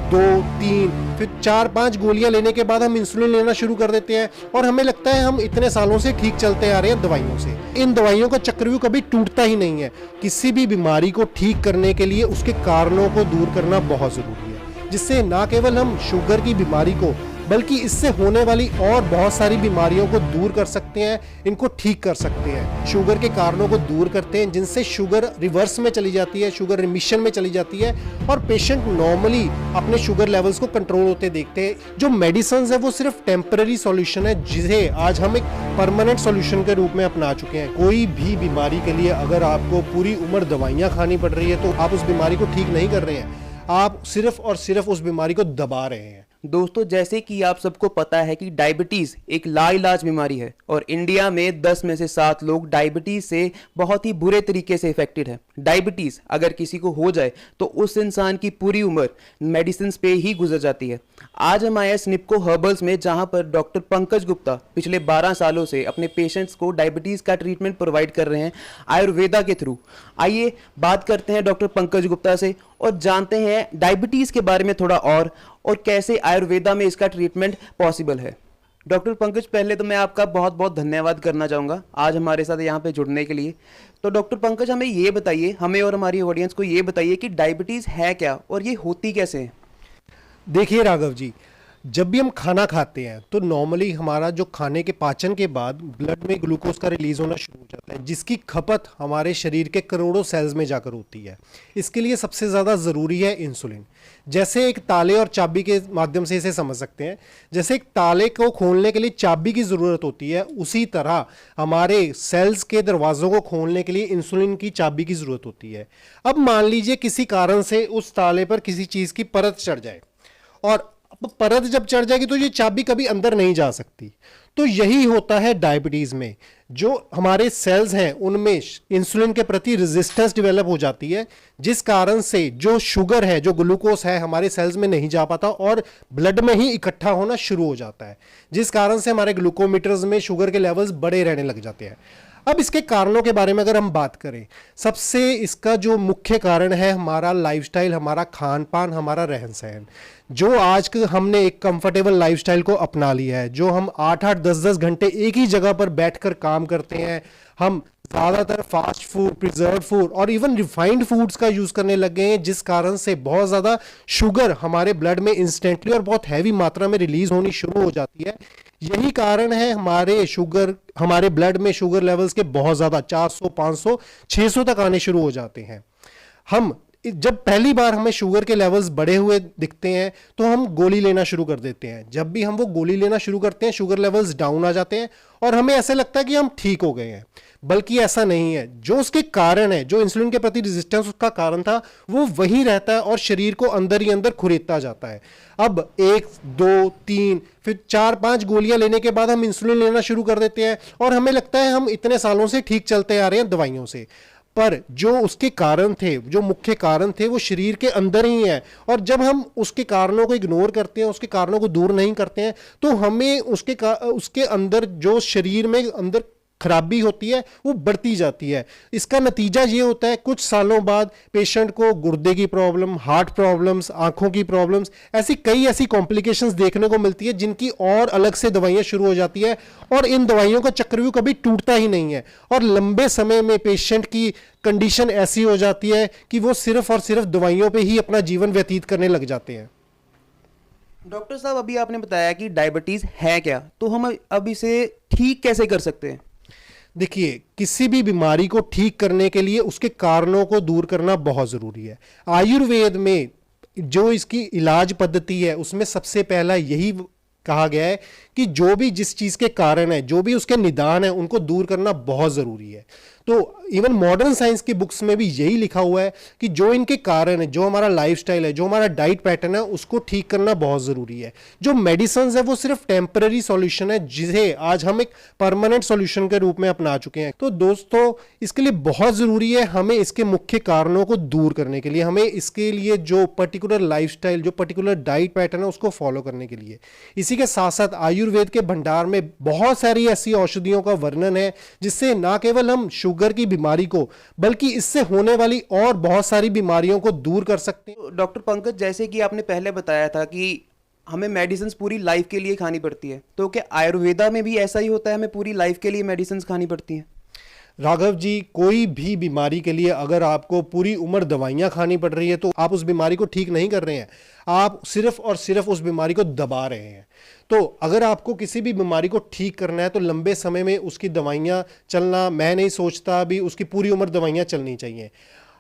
2 3 फिर 4-5 गोलियां लेने के बाद हम इंसुलिन लेना शुरू कर देते हैं और हमें लगता है हम इतने सालों से ठीक चलते आ रहे हैं दवाइयों से। इन दवाइयों का चक्रव्यूह कभी टूटता ही नहीं है। किसी भी बीमारी को ठीक करने के लिए उसके कारणों को दूर करना बहुत जरूरी है, जिससे ना केवल हम शुगर की बीमारी को बल्कि इससे होने वाली और बहुत सारी बीमारियों को दूर कर सकते हैं, इनको ठीक कर सकते हैं। शुगर के कारणों को दूर करते हैं जिनसे शुगर रिवर्स में चली जाती है, शुगर रिमिशन में चली जाती है और पेशेंट नॉर्मली अपने शुगर लेवल्स को कंट्रोल होते देखते हैं। जो मेडिसिन है वो सिर्फ टेम्पररी सॉल्यूशन है, जिसे आज हम एक परमानेंट सॉल्यूशन के रूप में अपना चुके हैं। कोई भी बीमारी के लिए अगर आपको पूरी उम्र दवाइयाँ खानी पड़ रही है तो आप उस बीमारी को ठीक नहीं कर रहे हैं, आप सिर्फ और सिर्फ उस बीमारी को दबा रहे हैं। दोस्तों, जैसे कि आप सबको पता है कि डायबिटीज़ एक लाइलाज बीमारी है और इंडिया में 10 में से 7 लोग डायबिटीज़ से बहुत ही बुरे तरीके से इफेक्टेड है। डायबिटीज़ अगर किसी को हो जाए तो उस इंसान की पूरी उम्र मेडिसिन पे ही गुजर जाती है। आज हम आए स्निपको हर्बल्स में, जहां पर डॉक्टर पंकज गुप्ता पिछले 12 सालों से अपने पेशेंट्स को डायबिटीज़ का ट्रीटमेंट प्रोवाइड कर रहे हैं आयुर्वेदा के थ्रू। आइए बात करते हैं डॉक्टर पंकज गुप्ता से और जानते हैं डायबिटीज़ के बारे में थोड़ा और कैसे आयुर्वेदा में इसका ट्रीटमेंट पॉसिबल है। डॉक्टर पंकज, पहले तो मैं आपका बहुत बहुत धन्यवाद करना चाहूँगा आज हमारे साथ यहाँ पे जुड़ने के लिए। तो डॉक्टर पंकज, हमें ये बताइए, हमें और हमारी ऑडियंस को ये बताइए कि डायबिटीज़ है क्या और ये होती कैसे है। देखिए राघव जी, जब भी हम खाना खाते हैं तो नॉर्मली हमारा जो खाने के पाचन के बाद ब्लड में ग्लूकोज का रिलीज होना शुरू हो जाता है, जिसकी खपत हमारे शरीर के करोड़ों सेल्स में जाकर होती है। इसके लिए सबसे ज़्यादा ज़रूरी है इंसुलिन। जैसे एक ताले और चाबी के माध्यम से इसे समझ सकते हैं, जैसे एक ताले को खोलने के लिए चाबी की ज़रूरत होती है, उसी तरह हमारे सेल्स के दरवाज़ों को खोलने के लिए इंसुलिन की चाबी की ज़रूरत होती है। अब मान लीजिए किसी कारण से उस ताले पर किसी चीज़ की परत चढ़ जाए और परत जब चढ़ जाएगी तो ये चाबी कभी अंदर नहीं जा सकती। तो यही होता है डायबिटीज़ में, जो हमारे सेल्स हैं उनमें इंसुलिन के प्रति रेजिस्टेंस डेवलप हो जाती है, जिस कारण से जो शुगर है, जो ग्लूकोज है, हमारे सेल्स में नहीं जा पाता और ब्लड में ही इकट्ठा होना शुरू हो जाता है, जिस कारण से हमारे ग्लूकोमीटर्स में शुगर के लेवल्स बड़े रहने लग जाते हैं। अब इसके कारणों के बारे में अगर हम बात करें, सबसे इसका जो मुख्य कारण है हमारा लाइफस्टाइल, हमारा खान पान, हमारा रहन सहन। जो आज के हमने एक कंफर्टेबल लाइफस्टाइल को अपना लिया है, जो हम 8-8 10-10 घंटे एक ही जगह पर बैठकर काम करते हैं, हम ज़्यादातर फास्ट फूड, प्रिजर्व फूड और इवन रिफाइंड फूड्स का यूज़ करने लग गए हैं, जिस कारण से बहुत ज़्यादा शुगर हमारे ब्लड में इंस्टेंटली और बहुत हैवी मात्रा में रिलीज होनी शुरू हो जाती है। यही कारण है हमारे ब्लड में शुगर लेवल्स के बहुत ज़्यादा 400, 500, 600 तक आने शुरू हो जाते हैं। हम जब पहली बार हमें शुगर के लेवल्स बढ़े हुए दिखते हैं तो हम गोली लेना शुरू कर देते हैं। जब भी हम वो गोली लेना शुरू करते हैं शुगर लेवल्स डाउन आ जाते हैं और हमें ऐसा लगता है कि हम ठीक हो गए हैं, बल्कि ऐसा नहीं है। जो उसके कारण है, जो इंसुलिन के प्रति रेजिस्टेंस उसका कारण था, वो वही रहता है और शरीर को अंदर ही अंदर खुरेदता जाता है। अब 1 2 3 फिर 4-5 गोलियां लेने के बाद हम इंसुलिन लेना शुरू कर देते हैं और हमें लगता है हम इतने सालों से ठीक चलते आ रहे हैं दवाइयों से। पर जो उसके कारण थे, जो मुख्य कारण थे, वो शरीर के अंदर ही है और जब हम उसके कारणों को इग्नोर करते हैं, उसके कारणों को दूर नहीं करते हैं, तो हमें उसके अंदर जो शरीर में अंदर खराबी होती है वो बढ़ती जाती है। इसका नतीजा ये होता है कुछ सालों बाद पेशेंट को गुर्दे की प्रॉब्लम, हार्ट प्रॉब्लम्स, आंखों की प्रॉब्लम्स, ऐसी कॉम्प्लिकेशंस देखने को मिलती है, जिनकी और अलग से दवाइयाँ शुरू हो जाती है और इन दवाइयों का चक्रव्यूह कभी टूटता ही नहीं है और लंबे समय में पेशेंट की कंडीशन ऐसी हो जाती है कि वो सिर्फ और सिर्फ दवाइयों पर ही अपना जीवन व्यतीत करने लग जाते हैं। डॉक्टर साहब, अभी आपने बताया कि डायबिटीज़ है क्या, तो हम अब इसे ठीक कैसे कर सकते हैं। देखिए, किसी भी बीमारी को ठीक करने के लिए उसके कारणों को दूर करना बहुत ज़रूरी है। आयुर्वेद में जो इसकी इलाज पद्धति है उसमें सबसे पहला यही कहा गया है कि जो भी जिस चीज़ के कारण है, जो भी उसके निदान है, उनको दूर करना बहुत ज़रूरी है। तो इवन मॉडर्न साइंस की बुक्स में भी यही लिखा हुआ है कि जो इनके कारण है, जो हमारा लाइफस्टाइल है, जो हमारा डाइट पैटर्न है, उसको ठीक करना बहुत ज़रूरी है। जो मेडिसिन है वो सिर्फ टेम्पररी सॉल्यूशन है, जिसे आज हम एक परमानेंट सॉल्यूशन के रूप में अपना चुके हैं। तो दोस्तों, इसके लिए बहुत ज़रूरी है हमें इसके मुख्य कारणों को दूर करने के लिए, हमें इसके लिए जो पर्टिकुलर लाइफस्टाइल, जो पर्टिकुलर डाइट पैटर्न है, उसको फॉलो करने के लिए। इसी के साथ साथ आयुर्वेद के भंडार में बहुत सारी ऐसी औषधियों का वर्णन है जिससे ना केवल हम शुगर शुगर की बीमारी को बल्कि इससे होने वाली और बहुत सारी बीमारियों को दूर कर सकते हैं। तो डॉक्टर पंकज, जैसे कि आपने पहले बताया था कि हमें मेडिसिन पूरी लाइफ के लिए खानी पड़ती है, तो क्या आयुर्वेदा में भी ऐसा ही होता है, हमें पूरी लाइफ के लिए मेडिसिन खानी पड़ती हैं? राघव जी, कोई भी बीमारी के लिए अगर आपको पूरी उम्र दवाइयाँ खानी पड़ रही है तो आप उस बीमारी को ठीक नहीं कर रहे हैं, आप सिर्फ और सिर्फ उस बीमारी को दबा रहे हैं। तो अगर आपको किसी भी बीमारी को ठीक करना है तो लंबे समय में उसकी दवाइयाँ चलना, मैं नहीं सोचता अभी उसकी पूरी उम्र दवाइयाँ चलनी चाहिए।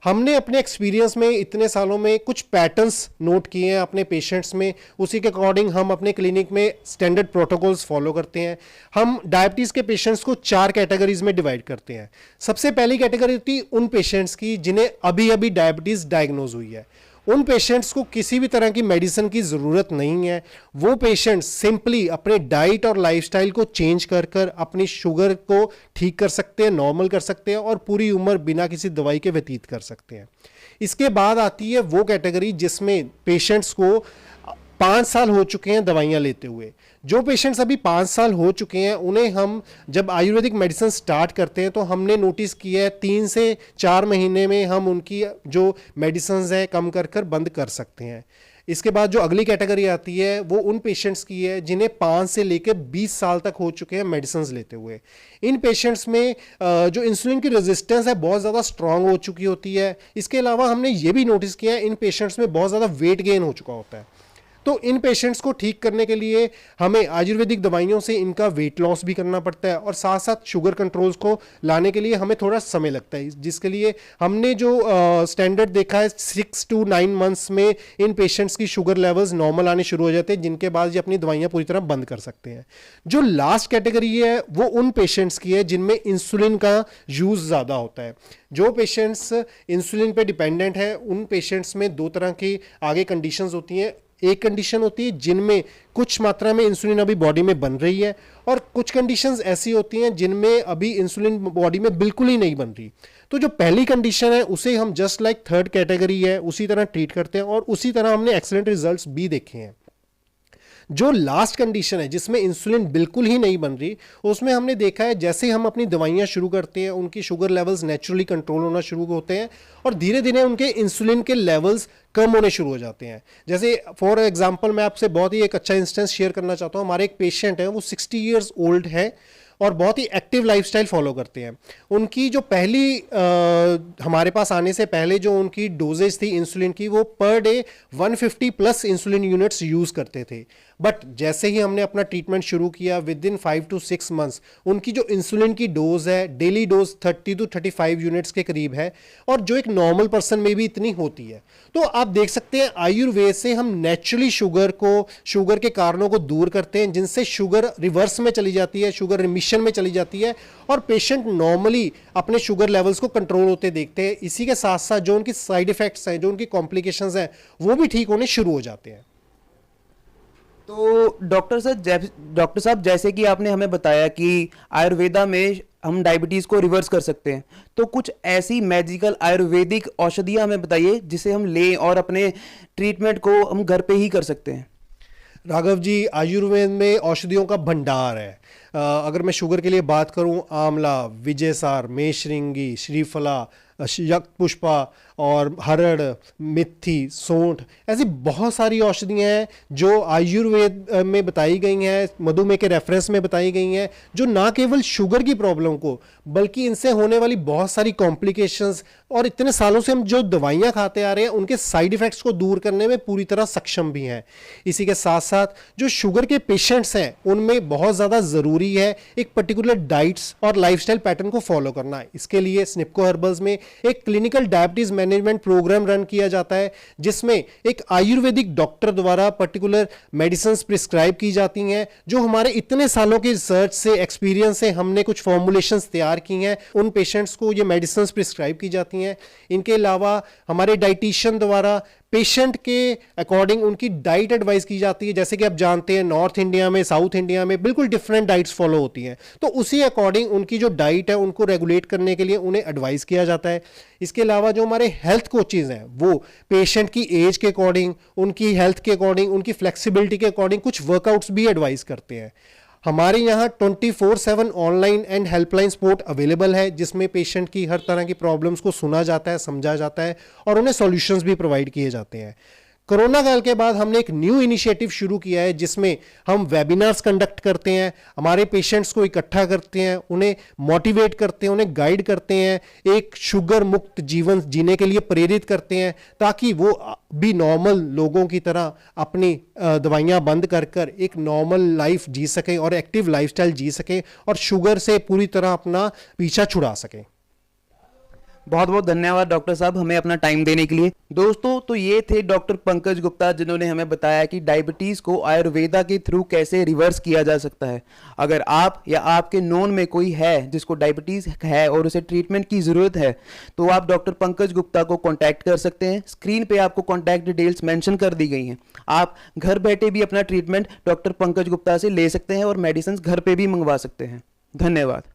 हमने अपने एक्सपीरियंस में इतने सालों में कुछ पैटर्न्स नोट किए हैं अपने पेशेंट्स में, उसी के अकॉर्डिंग हम अपने क्लिनिक में स्टैंडर्ड प्रोटोकॉल्स फॉलो करते हैं। हम डायबिटीज़ के पेशेंट्स को 4 कैटेगरीज में डिवाइड करते हैं। सबसे पहली कैटेगरी होती है उन पेशेंट्स की जिन्हें अभी अभी डायबिटीज़ डायग्नोज हुई है। उन पेशेंट्स को किसी भी तरह की मेडिसिन की ज़रूरत नहीं है। वो पेशेंट्स सिंपली अपने डाइट और लाइफस्टाइल को चेंज कर कर अपनी शुगर को ठीक कर सकते हैं, नॉर्मल कर सकते हैं और पूरी उम्र बिना किसी दवाई के व्यतीत कर सकते हैं। इसके बाद आती है वो कैटेगरी जिसमें पेशेंट्स को 5 साल हो चुके हैं दवाइयाँ लेते हुए। जो पेशेंट्स अभी 5 साल हो चुके हैं उन्हें हम जब आयुर्वेदिक मेडिसिन स्टार्ट करते हैं तो हमने नोटिस किया है 3 से 4 महीने में हम उनकी जो मेडिसिन है कम कर कर बंद कर सकते हैं। इसके बाद जो अगली कैटेगरी आती है वो उन पेशेंट्स की है जिन्हें 5 से लेकर 20 साल तक हो चुके हैं मेडिसिन लेते हुए। इन पेशेंट्स में जो इंसुलिन की रेजिस्टेंस है बहुत ज़्यादा स्ट्रांग हो चुकी होती है। इसके अलावा हमने ये भी नोटिस किया है इन पेशेंट्स में बहुत ज़्यादा वेट गेन हो चुका होता है। तो इन पेशेंट्स को ठीक करने के लिए हमें आयुर्वेदिक दवाइयों से इनका वेट लॉस भी करना पड़ता है और साथ साथ शुगर कंट्रोल्स को लाने के लिए हमें थोड़ा समय लगता है, जिसके लिए हमने जो स्टैंडर्ड देखा है 6 to 9 मंथ्स में इन पेशेंट्स की शुगर लेवल्स नॉर्मल आने शुरू हो जाते हैं, जिनके बाद ये अपनी दवाइयाँ पूरी तरह बंद कर सकते हैं। जो लास्ट कैटेगरी है वो उन पेशेंट्स की है जिनमें इंसुलिन का यूज़ ज़्यादा होता है। जो पेशेंट्स इंसुलिन पे डिपेंडेंट है उन पेशेंट्स में 2 तरह की आगे कंडीशंस होती हैं। एक कंडीशन होती है जिनमें कुछ मात्रा में इंसुलिन अभी बॉडी में बन रही है और कुछ कंडीशंस ऐसी होती हैं जिनमें अभी इंसुलिन बॉडी में बिल्कुल ही नहीं बन रही। तो जो पहली कंडीशन है उसे हम जस्ट लाइक थर्ड कैटेगरी है उसी तरह ट्रीट करते हैं और उसी तरह हमने एक्सीलेंट रिजल्ट्स भी देखे हैं। जो लास्ट कंडीशन है जिसमें इंसुलिन बिल्कुल ही नहीं बन रही, उसमें हमने देखा है जैसे हम अपनी दवाइयाँ शुरू करते हैं उनकी शुगर लेवल्स नेचुरली कंट्रोल होना शुरू होते हैं और धीरे धीरे उनके इंसुलिन के लेवल्स कम होने शुरू हो जाते हैं। जैसे फॉर एग्जांपल मैं आपसे बहुत ही एक अच्छा इंस्टेंस शेयर करना चाहता हूँ। हमारे एक पेशेंट है, वो 60 ईयर्स ओल्ड है और बहुत ही एक्टिव लाइफस्टाइल फॉलो करते हैं। उनकी जो पहली हमारे पास आने से पहले जो उनकी डोजेज थी इंसुलिन की, वो per day 150 plus insulin units use करते थे। बट जैसे ही हमने अपना ट्रीटमेंट शुरू किया विद इन 5 to 6 मंथ्स उनकी जो इंसुलिन की डोज है डेली डोज 30 to 35 यूनिट्स के करीब है और जो एक नॉर्मल पर्सन में भी इतनी होती है। तो आप देख सकते हैं आयुर्वेद से हम नेचुरली शुगर के कारणों को दूर करते हैं, जिनसे शुगर रिवर्स में चली जाती है, शुगर रिमिशन में चली जाती है और पेशेंट नॉर्मली अपने शुगर लेवल्स को कंट्रोल होते देखते हैं। इसी के साथ साथ जो उनकी साइड इफेक्ट्स हैं, जो उनकी कॉम्प्लिकेशंस हैं, वो भी ठीक होने शुरू हो जाते हैं। तो डॉक्टर साहब जैसे कि आपने हमें बताया कि आयुर्वेदा में हम डायबिटीज़ को रिवर्स कर सकते हैं, तो कुछ ऐसी मैजिकल आयुर्वेदिक औषधियाँ हमें बताइए जिसे हम लें और अपने ट्रीटमेंट को हम घर पे ही कर सकते हैं। राघव जी, आयुर्वेद में औषधियों का भंडार है। अगर मैं शुगर के लिए बात करूं, आंवला, विजयसार, मेषरिंगी, श्रीफला, यक्षपुष्पा और हरड़, मिथी, सोंठ, ऐसी बहुत सारी औषधियाँ हैं जो आयुर्वेद में बताई गई हैं, मधुमेह के रेफरेंस में बताई गई हैं, जो ना केवल शुगर की प्रॉब्लम को बल्कि इनसे होने वाली बहुत सारी कॉम्प्लिकेशंस और इतने सालों से हम जो दवाइयाँ खाते आ रहे हैं उनके साइड इफ़ेक्ट्स को दूर करने में पूरी तरह सक्षम भी हैं। इसी के साथ साथ जो शुगर के पेशेंट्स हैं उनमें बहुत ज़्यादा ज़रूरी है एक पर्टिकुलर डाइट्स और लाइफस्टाइल पैटर्न को फॉलो करना। इसके लिए स्निप्को हर्बल्स में एक clinical diabetes management program run किया जाता है, जिसमें एक आयुर्वेदिक डॉक्टर द्वारा पर्टिकुलर मेडिसिन प्रिस्क्राइब की जाती हैं, जो हमारे इतने सालों की रिसर्च से, एक्सपीरियंस से हमने कुछ फॉर्मुलेशंस तैयार की हैं। उन पेशेंट्स को ये मेडिसिन प्रिस्क्राइब की जाती हैं। इनके अलावा हमारे डाइटिशियन द्वारा पेशेंट के अकॉर्डिंग उनकी डाइट एडवाइस की जाती है। जैसे कि आप जानते हैं नॉर्थ इंडिया में, साउथ इंडिया में बिल्कुल डिफरेंट डाइट्स फॉलो होती हैं, तो उसी अकॉर्डिंग उनकी जो डाइट है उनको रेगुलेट करने के लिए उन्हें एडवाइस किया जाता है। इसके अलावा जो हमारे हेल्थ कोचेज़ हैं वो पेशेंट की एज के अकॉर्डिंग, उनकी हेल्थ के अकॉर्डिंग, उनकी फ्लेक्सिबिलिटी के अकॉर्डिंग कुछ वर्कआउट्स भी एडवाइस करते हैं। हमारे यहाँ 24/7 online and helpline support available है, जिसमें पेशेंट की हर तरह की प्रॉब्लम्स को सुना जाता है, समझा जाता है और उन्हें सॉल्यूशंस भी प्रोवाइड किए जाते हैं। कोरोना काल के बाद हमने एक न्यू इनिशिएटिव शुरू किया है, जिसमें हम वेबिनार्स कंडक्ट करते हैं, हमारे पेशेंट्स को इकट्ठा करते हैं, उन्हें मोटिवेट करते हैं, उन्हें गाइड करते हैं, एक शुगर मुक्त जीवन जीने के लिए प्रेरित करते हैं, ताकि वो भी नॉर्मल लोगों की तरह अपनी दवाइयाँ बंद कर कर एक नॉर्मल लाइफ जी सकें और एक्टिव लाइफस्टाइल जी सकें और शुगर से पूरी तरह अपना पीछा छुड़ा सकें। बहुत बहुत धन्यवाद डॉक्टर साहब हमें अपना टाइम देने के लिए। दोस्तों, तो ये थे डॉक्टर पंकज गुप्ता, जिन्होंने हमें बताया कि डायबिटीज़ को आयुर्वेदा के थ्रू कैसे रिवर्स किया जा सकता है। अगर आप या आपके नोन में कोई है जिसको डायबिटीज़ है और उसे ट्रीटमेंट की ज़रूरत है, तो आप डॉक्टर पंकज गुप्ता को कॉन्टैक्ट कर सकते हैं। स्क्रीन पे आपको कॉन्टैक्ट डिटेल्स मेंशन कर दी गई हैं। आप घर बैठे भी अपना ट्रीटमेंट डॉक्टर पंकज गुप्ता से ले सकते हैं और मेडिसिन घर पे भी मंगवा सकते हैं। धन्यवाद।